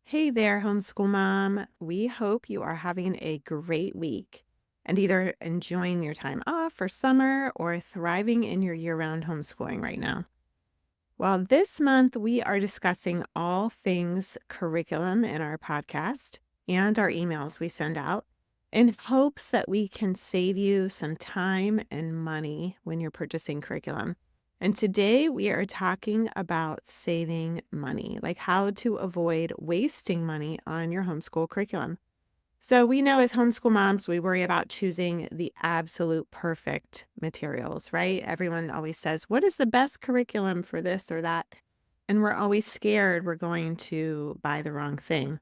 Hey there, homeschool mom. We hope you are having a great week and either enjoying your time off for summer or thriving in your year-round homeschooling right now. Well, this month we are discussing all things curriculum in our podcast and our emails we send out in hopes that we can save you some time and money when you're purchasing curriculum. And today we are talking about saving money, like how to avoid wasting money on your homeschool curriculum. So we know as homeschool moms, we worry about choosing the absolute perfect materials, right? Everyone always says, what is the best curriculum for this or that? And we're always scared we're going to buy the wrong thing.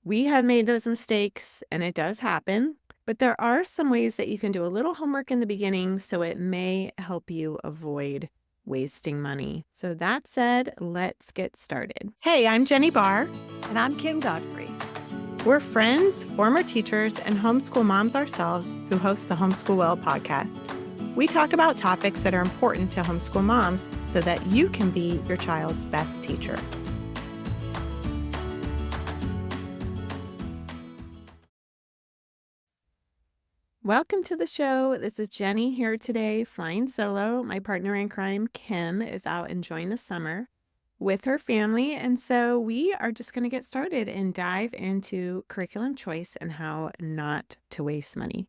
We have made those mistakes and it does happen, but there are some ways that you can do a little homework in the beginning so it may help you avoid wasting money. So that said, let's get started. Hey, I'm Jenny Barr. And I'm Kim Godfrey. We're friends, former teachers, and homeschool moms ourselves who host the Homeschool Well podcast. We talk about topics that are important to homeschool moms so that you can be your child's best teacher. Welcome to the show. This is Jenny here today, flying solo. My partner in crime, Kim, is out enjoying the summer with her family. And so we are just going to get started and dive into curriculum choice and how not to waste money.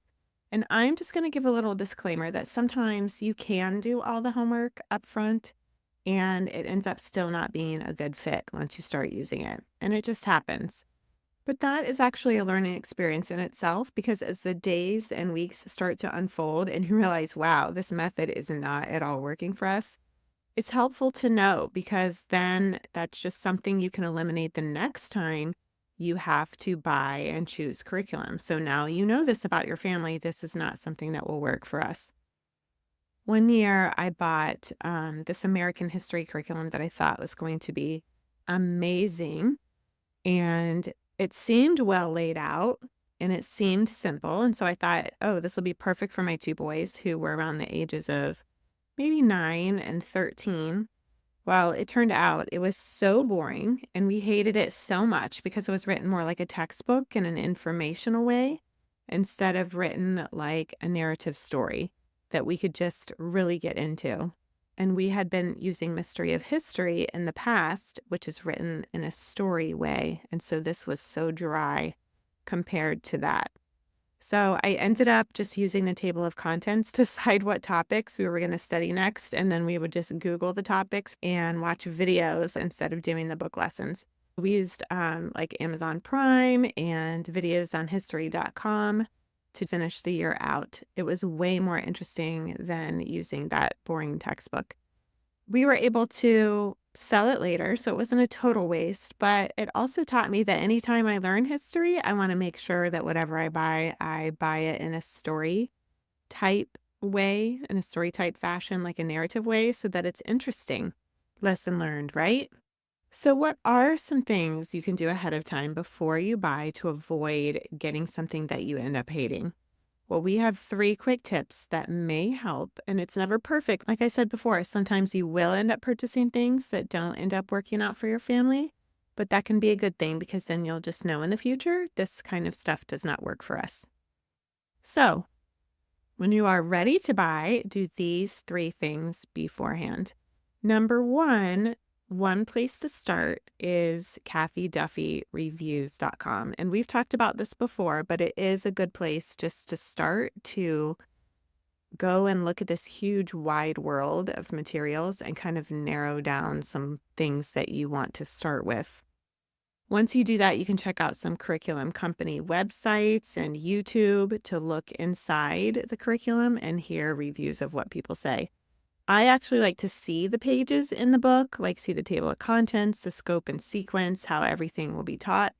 And I'm just going to give a little disclaimer that sometimes you can do all the homework up front and it ends up still not being a good fit once you start using it. And it just happens. But that is actually a learning experience in itself because as the days and weeks start to unfold and you realize, wow, this method is not at all working for us, it's helpful to know because then that's just something you can eliminate the next time you have to buy and choose curriculum. So now you know this about your family. This is not something that will work for us. One year I bought this American history curriculum that I thought was going to be amazing. And it seemed well laid out and it seemed simple. And so I thought, oh, this will be perfect for my two boys who were around the ages of maybe 9 and 13. Well, it turned out it was so boring and we hated it so much because it was written more like a textbook in an informational way instead of written like a narrative story that we could just really get into. And we had been using Mystery of History in the past, which is written in a story way. And so this was so dry compared to that. So I ended up just using the table of contents to decide what topics we were going to study next. And then we would just Google the topics and watch videos instead of doing the book lessons. We used like Amazon Prime and videos on history.com to finish the year out. It was way more interesting than using that boring textbook. We were able to sell it later, so it wasn't a total waste, but it also taught me that anytime I learn history, I want to make sure that whatever I buy it in a story type way, in a story type fashion, like a narrative way, so that it's interesting. Lesson learned, right? So what are some things you can do ahead of time before you buy to avoid getting something that you end up hating? Well, we have 3 quick tips that may help, and it's never perfect. Like I said before, sometimes you will end up purchasing things that don't end up working out for your family, but that can be a good thing because then you'll just know in the future this kind of stuff does not work for us. So, when you are ready to buy, do these 3 things beforehand. Number one place to start is CathyDuffyReviews.com. And we've talked about this before, but it is a good place just to start to go and look at this huge wide world of materials and kind of narrow down some things that you want to start with. Once you do that, you can check out some curriculum company websites and YouTube to look inside the curriculum and hear reviews of what people say. I actually like to see the pages in the book, like see the table of contents, the scope and sequence, how everything will be taught.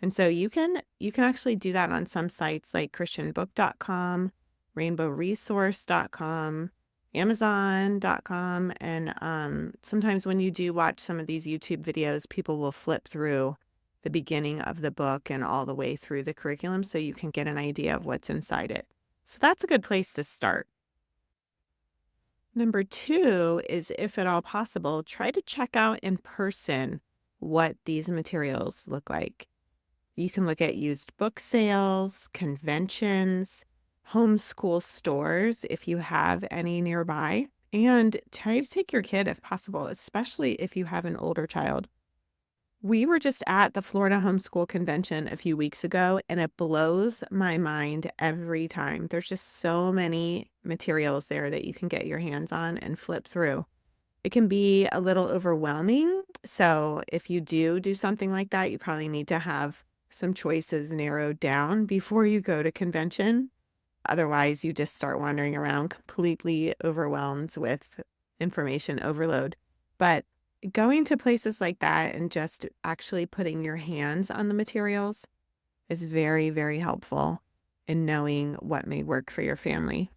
And so you can actually do that on some sites like christianbook.com, rainbowresource.com, amazon.com. And sometimes when you do watch some of these YouTube videos, people will flip through the beginning of the book and all the way through the curriculum so you can get an idea of what's inside it. So that's a good place to start. Number 2 is, if at all possible, try to check out in person what these materials look like. You can look at used book sales, conventions, homeschool stores if you have any nearby, and try to take your kid if possible, especially if you have an older child. We were just at the Florida Homeschool Convention a few weeks ago, and it blows my mind every time. There's just so many materials there that you can get your hands on and flip through. It can be a little overwhelming. So if you do something like that, you probably need to have some choices narrowed down before you go to convention. Otherwise, you just start wandering around completely overwhelmed with information overload. But going to places like that and just actually putting your hands on the materials is very, very helpful in knowing what may work for your family.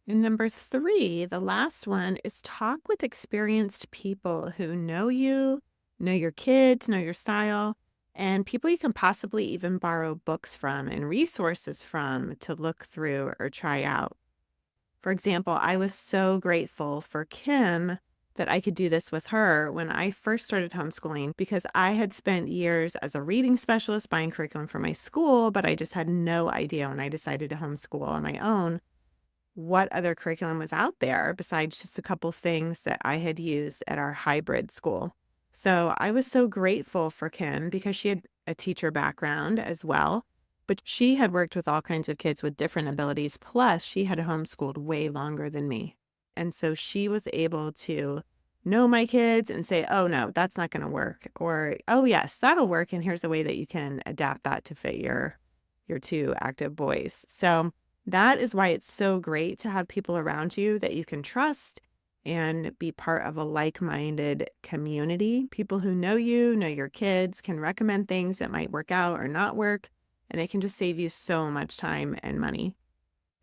And number 3, the last one, is talk with experienced people who know you, know your kids, know your style, and people you can possibly even borrow books from and resources from to look through or try out. For example, I was so grateful for Kim that I could do this with her when I first started homeschooling, because I had spent years as a reading specialist buying curriculum for my school, but I just had no idea when I decided to homeschool on my own what other curriculum was out there besides just a couple things that I had used at our hybrid school. So I was so grateful for Kim because she had a teacher background as well, but she had worked with all kinds of kids with different abilities. Plus, she had homeschooled way longer than me. And so she was able to know my kids and say, oh, no, that's not going to work. Or, oh, yes, that'll work. And here's a way that you can adapt that to fit your 2 active boys. So that is why it's so great to have people around you that you can trust and be part of a like-minded community. People who know you, know your kids, can recommend things that might work out or not work, and it can just save you so much time and money.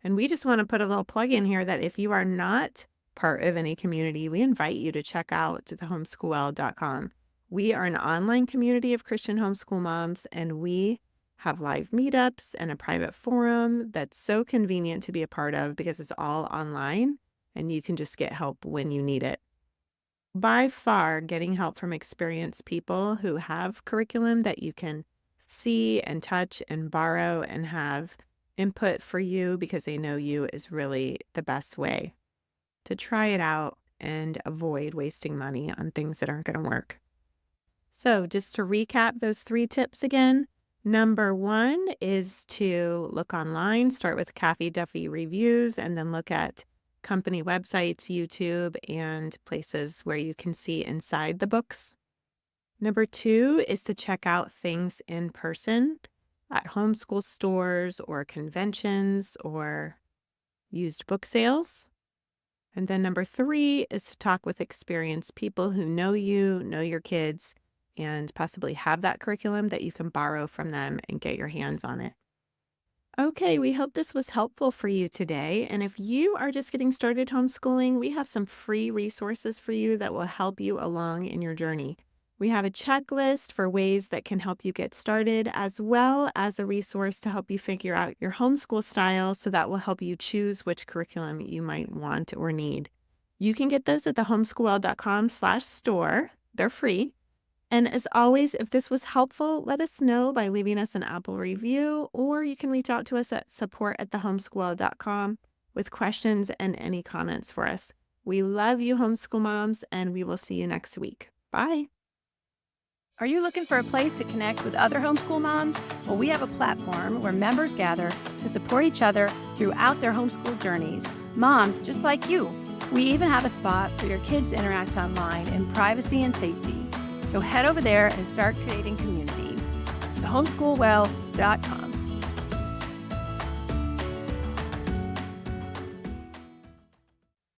And we just want to put a little plug in here that if you are not part of any community, we invite you to check out homeschool.com. We are an online community of Christian homeschool moms, and we have live meetups and a private forum that's so convenient to be a part of because it's all online and you can just get help when you need it. By far, getting help from experienced people who have curriculum that you can see and touch and borrow and have input for you because they know you is really the best way to try it out and avoid wasting money on things that aren't going to work. So just to recap those 3 tips again. Number 1 is to look online, start with Kathy Duffy reviews, and then look at company websites, YouTube, and places where you can see inside the books. Number 2 is to check out things in person at homeschool stores or conventions or used book sales. And then number 3 is to talk with experienced people who know you, know your kids, and possibly have that curriculum that you can borrow from them and get your hands on it. Okay, we hope this was helpful for you today. And if you are just getting started homeschooling, we have some free resources for you that will help you along in your journey. We have a checklist for ways that can help you get started, as well as a resource to help you figure out your homeschool style, so that will help you choose which curriculum you might want or need. You can get those at the homeschool.com/store. They're free. And as always, if this was helpful, let us know by leaving us an Apple review, or you can reach out to us at support@thehomeschool.com with questions and any comments for us. We love you, homeschool moms, and we will see you next week. Bye. Are you looking for a place to connect with other homeschool moms? Well, we have a platform where members gather to support each other throughout their homeschool journeys. Moms just like you. We even have a spot for your kids to interact online in privacy and safety. So head over there and start creating community. thehomeschoolwell.com.